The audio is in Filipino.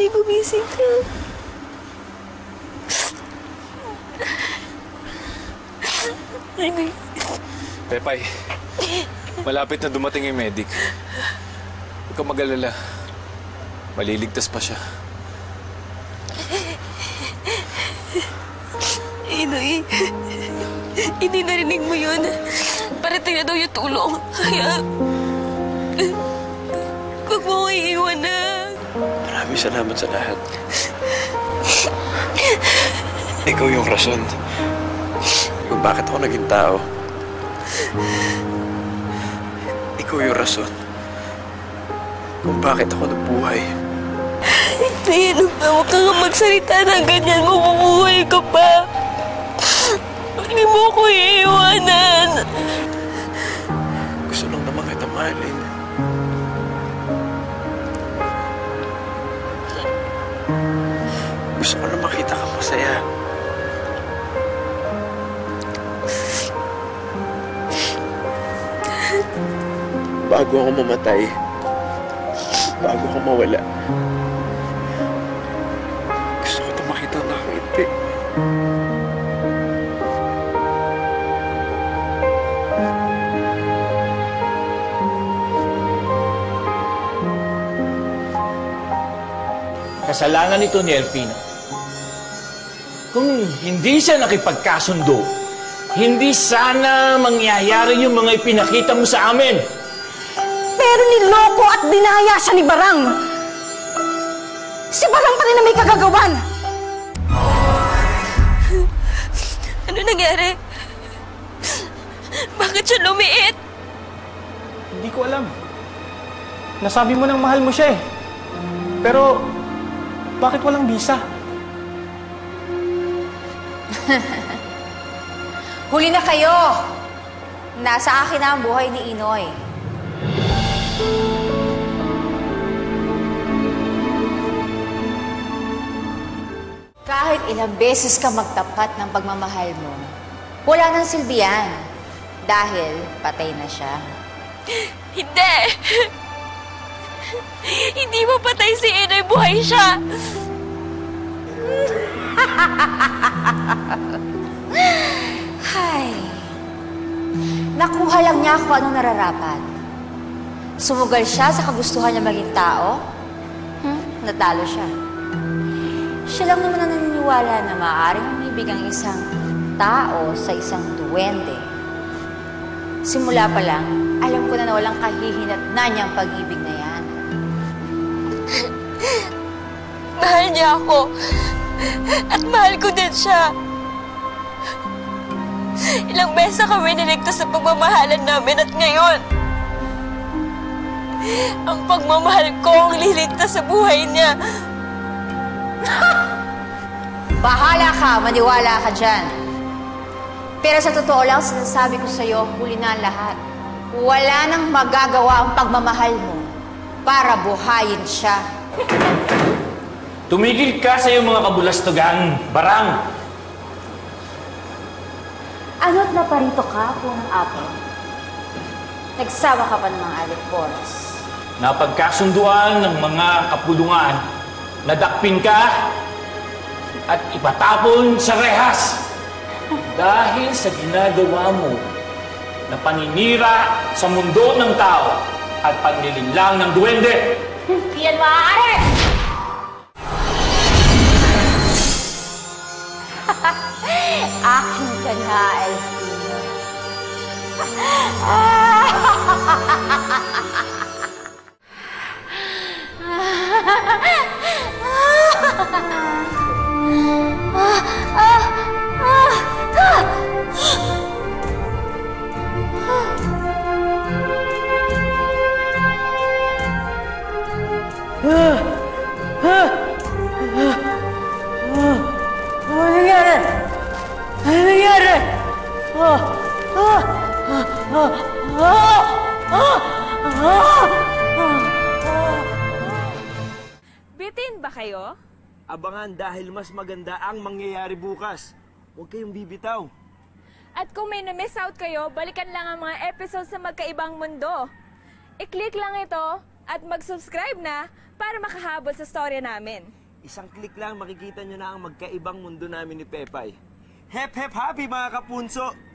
Inoy, gumising ka. Inoy. Pepay, malapit na dumating yung medic. Huwag kang mag-alala. Maliligtas pa siya. Inoy, Inoy, narinig mo yun? Parating na daw yung tulong. Kaya, huwag mo ko iiwan na. Maraming salamat sa lahat. Ikaw yung rason kung bakit ako naging tao. Ikaw yung rason kung bakit ako nabuhay. Hindi, huwag ka nga magsalita ng ganyan. Mabubuhay ka pa. Hindi mo ko iiwanan. Gusto lang naman kita mahalin. Gusto ko na makita ka masaya. Bago ako mamatay, bago ako mawala, gusto ko na makita nakangiti. Kasalanan nito ni Elpino. Kung hindi siya nakipagkasundo, hindi sana mangyayari yung mga ipinakita mo sa amin. Pero niloko at dinaya siya ni Barang. Si Barang pa rin na may kagagawan. Ano nangyari? Bakit siya lumiit? Hindi ko alam. Nasabi mo nang mahal mo siya eh. Pero, bakit walang bisa? Huli na kayo. Nasa akin na ang buhay ni Inoy. Kahit ilang beses ka magtapat ng pagmamahal mo, wala nang silbi yan. Dahil patay na siya. Hindi! Hindi mo patay si Inoy, buhay siya! Hay. Nakuha lang niya kung anong nararapat. Sumugal siya sa kagustuhan niya maging tao. Natalo siya. Siya lang naman ang naniniwala na maaaring umibig ang isang tao sa isang duwende. Simula pa lang, alam ko na walang kahihinatnan niyang pag-ibig na yan. Mahal niya ako. At mahal ko din siya. Ilang beses na kami niligtas sa pagmamahalan namin at ngayon, ang pagmamahal ko ang liligtas sa buhay niya. Bahala ka, maniwala ka dyan. Pero sa totoo lang, sinasabi ko sa'yo, huli na ang lahat. Wala nang magagawa ang pagmamahal mo para buhayin siya. Tumigil ka sa iyong mga kabulastugan, Barang. Ano't naparito ka po ng apo? Nagsama ka pa ng mga alipores. Napagkasunduan ng mga kapulungan, nadakpin ka at ipatapon sa rehas dahil sa ginagawa mo na paninira sa mundo ng tao at panlilinlang ng duwende. Hindi yan maaari! Akin ka na, Elfino. Ano nangyari? Ano nangyari? Bitin ba kayo? Abangan dahil mas maganda ang mangyayari bukas. Huwag kayong bibitaw. At kung may na-miss out kayo, balikan lang ang mga episodes sa Magkaibang Mundo. I-click lang ito at mag-subscribe na para makahabol sa storya namin. Isang click lang makikita nyo na ang magkaibang mundo namin ni Pepay. Hep hep happy mga kapunso!